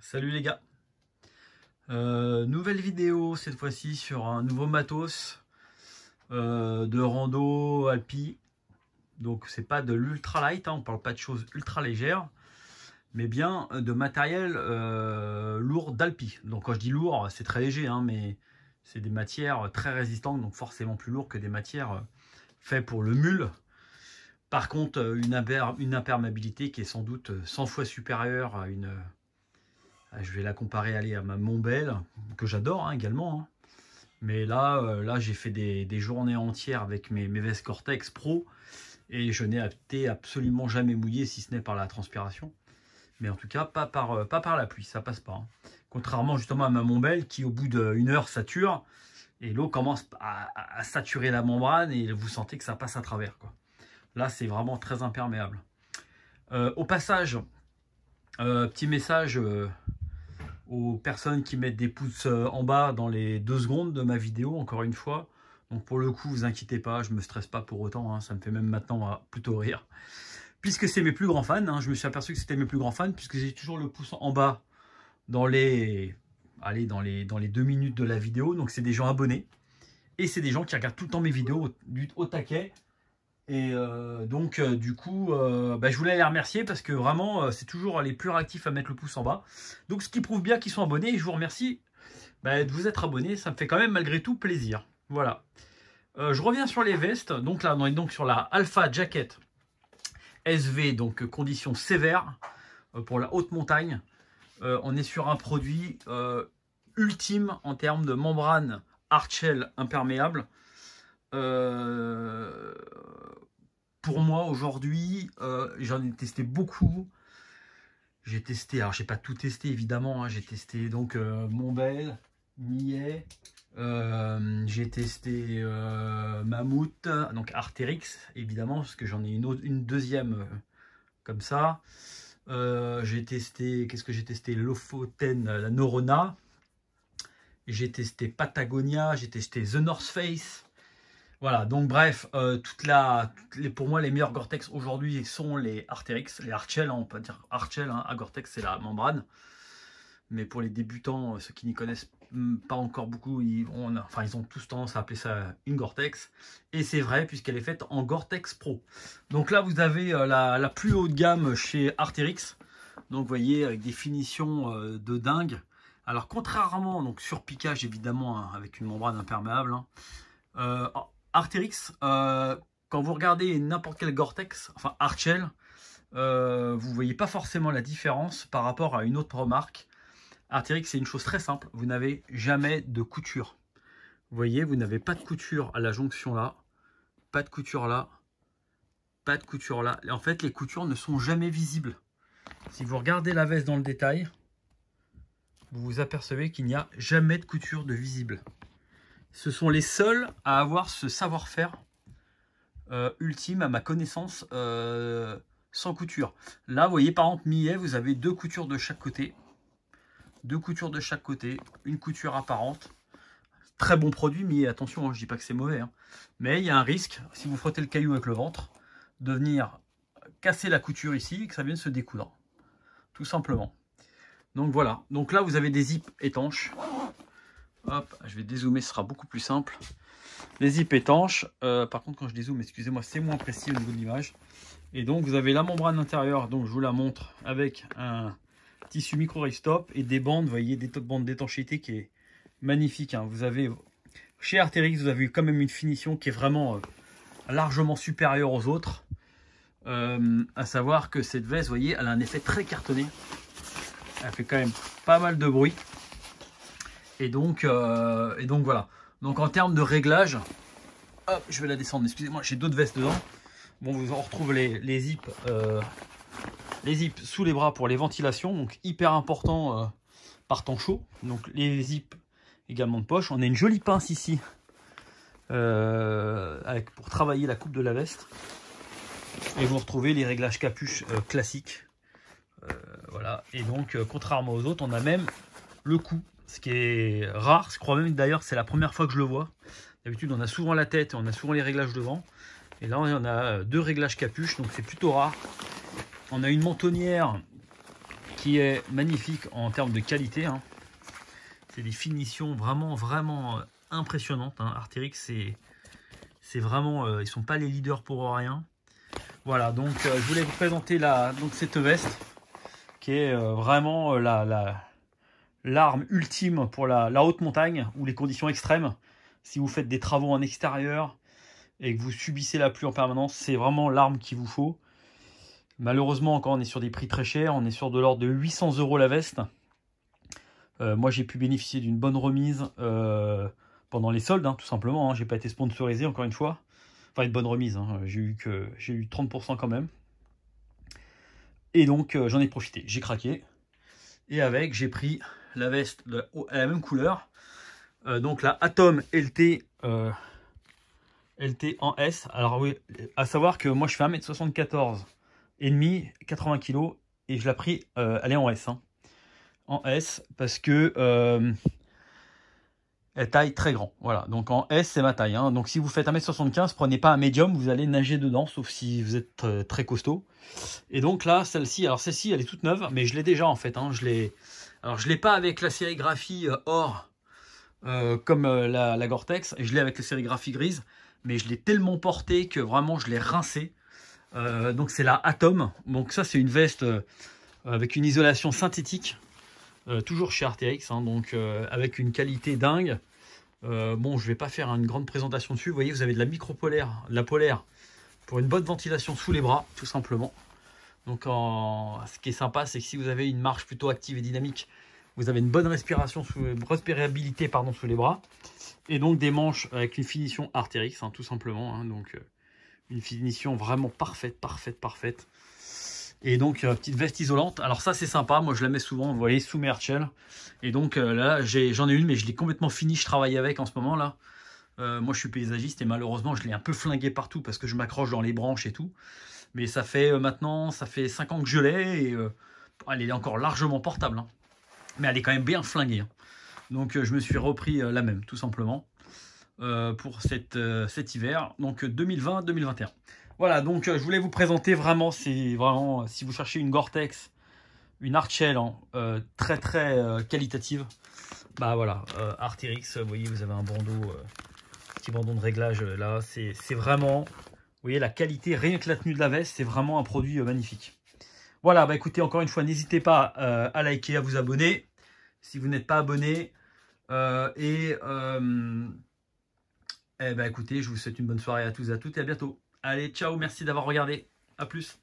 Salut les gars, nouvelle vidéo cette fois-ci sur un nouveau matos de rando alpi. Donc c'est pas de l'ultra light, hein, on parle pas de choses ultra légères, mais bien de matériel lourd d'alpi. Donc quand je dis lourd, c'est très léger, hein, mais c'est des matières très résistantes, donc forcément plus lourd que des matières faites pour le mule. Par contre, une imperméabilité qui est sans doute 100 fois supérieure à une... Je vais la comparer à ma Montbel, que j'adore, hein, également. Hein. Mais là j'ai fait des journées entières avec mes vestes Gore-Tex Pro. Et je n'ai été absolument jamais mouillé, si ce n'est par la transpiration. Mais en tout cas, pas par la pluie, ça passe pas. Hein. Contrairement justement à ma Montbel, qui au bout d'une heure sature. Et l'eau commence à saturer la membrane et vous sentez que ça passe à travers, quoi. Là, c'est vraiment très imperméable. Au passage, petit message aux personnes qui mettent des pouces en bas dans les 2 secondes de ma vidéo, encore une fois. Donc pour le coup, vous inquiétez pas, je me stresse pas pour autant, hein, ça me fait même maintenant plutôt rire. Puisque c'est mes plus grands fans, hein, je me suis aperçu que c'était mes plus grands fans, puisque j'ai toujours le pouce en bas dans les 2 minutes de la vidéo. Donc c'est des gens abonnés. Et c'est des gens qui regardent tout le temps mes vidéos au taquet. Et du coup, je voulais les remercier parce que vraiment, c'est toujours les plus réactifs à mettre le pouce en bas. Donc, ce qui prouve bien qu'ils sont abonnés. Et je vous remercie de vous être abonnés. Ça me fait quand même malgré tout plaisir. Voilà. Je reviens sur les vestes. Donc là, on est donc sur la Alpha Jacket SV, donc conditions sévères pour la haute montagne. On est sur un produit ultime en termes de membrane hardshell imperméable. Pour moi aujourd'hui, j'en ai testé beaucoup. J'ai testé, alors j'ai pas tout testé évidemment, hein, j'ai testé donc Montbel, Millet, j'ai testé Mammouth, donc Arc'teryx évidemment, parce que j'en ai une deuxième comme ça. J'ai testé, qu'est-ce que j'ai testé? Lofoten, la Norrøna. J'ai testé Patagonia, j'ai testé The North Face. Voilà, donc bref, pour moi les meilleurs Gore-Tex aujourd'hui sont les Arc'teryx, les Hardshell, hein, on peut dire Hardshell, hein, à Gore-Tex c'est la membrane. Mais pour les débutants, ceux qui n'y connaissent pas encore beaucoup, ils ont tous tendance à appeler ça une Gore-Tex. Et c'est vrai puisqu'elle est faite en Gore-Tex Pro. Donc là vous avez la plus haute gamme chez Arc'teryx. Donc vous voyez avec des finitions de dingue. Alors contrairement, donc sur piquage évidemment, hein, avec une membrane imperméable, hein, Arc'teryx, quand vous regardez n'importe quel Gore-Tex, enfin Hardshell, vous ne voyez pas forcément la différence par rapport à une autre marque. Arc'teryx, c'est une chose très simple, vous n'avez jamais de couture. Vous voyez, vous n'avez pas de couture à la jonction là, pas de couture là, pas de couture là. Et en fait, les coutures ne sont jamais visibles. Si vous regardez la veste dans le détail, vous vous apercevez qu'il n'y a jamais de couture de visible. Ce sont les seuls à avoir ce savoir-faire ultime, à ma connaissance, sans couture. Là, vous voyez, par exemple, Millet, vous avez 2 coutures de chaque côté. 2 coutures de chaque côté, une couture apparente. Très bon produit, Millet, attention, hein, je ne dis pas que c'est mauvais. Hein. Mais il y a un risque, si vous frottez le caillou avec le ventre, de venir casser la couture ici et que ça vienne se découdre. Tout simplement. Donc voilà. Donc là, vous avez des zips étanches. Hop, je vais dézoomer, ce sera beaucoup plus simple. Les zips étanches. Par contre, quand je dézoome, excusez-moi, c'est moins précis au niveau de l'image. Et donc, vous avez la membrane intérieure. Donc, je vous la montre avec un tissu micro restop et des bandes. Vous voyez, des bandes d'étanchéité qui est magnifique. Hein. Vous avez, chez Arc'teryx, vous avez quand même une finition qui est vraiment largement supérieure aux autres. À savoir que cette veste, vous voyez, elle a un effet très cartonné. Elle fait quand même pas mal de bruit. Et donc voilà. Donc en termes de réglage, hop, je vais la descendre. Excusez-moi, j'ai d'autres vestes dedans. Bon, vous en retrouvez les zips sous les bras pour les ventilations. Donc hyper important par temps chaud. Donc les zips également de poche. On a une jolie pince ici pour travailler la coupe de la veste. Et vous retrouvez les réglages capuche classiques. Voilà. Et donc contrairement aux autres, on a même le cou. Ce qui est rare, je crois même d'ailleurs que c'est la première fois que je le vois. D'habitude on a souvent la tête et on a souvent les réglages devant. Et là on a 2 réglages capuche, donc c'est plutôt rare. On a une mentonnière qui est magnifique en termes de qualité. Hein. C'est des finitions vraiment impressionnantes. Hein. Arc'teryx, c'est vraiment, ils sont pas les leaders pour rien. Voilà, donc je voulais vous présenter cette veste qui est vraiment l'arme ultime pour la haute montagne ou les conditions extrêmes. Si vous faites des travaux en extérieur et que vous subissez la pluie en permanence, c'est vraiment l'arme qu'il vous faut. Malheureusement, encore on est sur des prix très chers, on est sur de l'ordre de 800 € la veste. Moi j'ai pu bénéficier d'une bonne remise pendant les soldes, hein, tout simplement. Hein. J'ai pas été sponsorisé encore une fois. Enfin une bonne remise, hein. J'ai eu 30% quand même. Et donc j'en ai profité, j'ai craqué. Et avec, j'ai pris la veste à la même couleur. Donc la Atom LT en S. Alors oui, à savoir que moi je fais 1m74 et demi, 80 kg et je l'ai pris, elle est en S. Hein. En S parce que elle taille très grand. Voilà, donc en S c'est ma taille. Hein. Donc si vous faites 1m75, prenez pas un médium, vous allez nager dedans, sauf si vous êtes très costaud. Et donc là, celle-ci, alors celle-ci elle est toute neuve, mais je l'ai déjà en fait. Hein. Alors je l'ai pas avec la sérigraphie or comme la Gore-Tex, je l'ai avec la sérigraphie grise, mais je l'ai tellement porté que vraiment je l'ai rincé. Donc c'est la Atom. Donc ça c'est une veste avec une isolation synthétique. Toujours chez Arc'teryx, hein, donc avec une qualité dingue. Bon, je vais pas faire une grande présentation dessus. Vous voyez, vous avez de la micro-polaire, de la polaire pour une bonne ventilation sous les bras, tout simplement. Donc, ce qui est sympa, c'est que si vous avez une marche plutôt active et dynamique, vous avez une bonne respirabilité sous les bras. Et donc des manches avec une finition Arc'teryx, hein, tout simplement. Hein, donc une finition vraiment parfaite. Et donc, petite veste isolante. Alors ça, c'est sympa. Moi, je la mets souvent, vous voyez, sous mes hardshell. Et donc, là, j'en ai une, mais je l'ai complètement finie. Je travaille avec en ce moment, là. Moi, je suis paysagiste et malheureusement, je l'ai un peu flingué partout parce que je m'accroche dans les branches et tout. Mais ça fait maintenant, ça fait 5 ans que je l'ai et elle est encore largement portable. Hein. Mais elle est quand même bien flinguée. Hein. Donc, je me suis repris la même, tout simplement, pour cet hiver. Donc, 2020-2021. Voilà, donc je voulais vous présenter vraiment, c'est vraiment, si vous cherchez une Gore-Tex, une hardshell très qualitative, bah voilà, Arc'teryx, vous voyez, vous avez un bandeau, petit bandeau de réglage là, c'est vraiment, vous voyez la qualité, rien que la tenue de la veste, c'est vraiment un produit magnifique. Voilà, bah écoutez, encore une fois, n'hésitez pas à liker, à vous abonner, si vous n'êtes pas abonné, eh ben écoutez, je vous souhaite une bonne soirée à tous et à toutes et à bientôt. Allez, ciao, merci d'avoir regardé. À plus.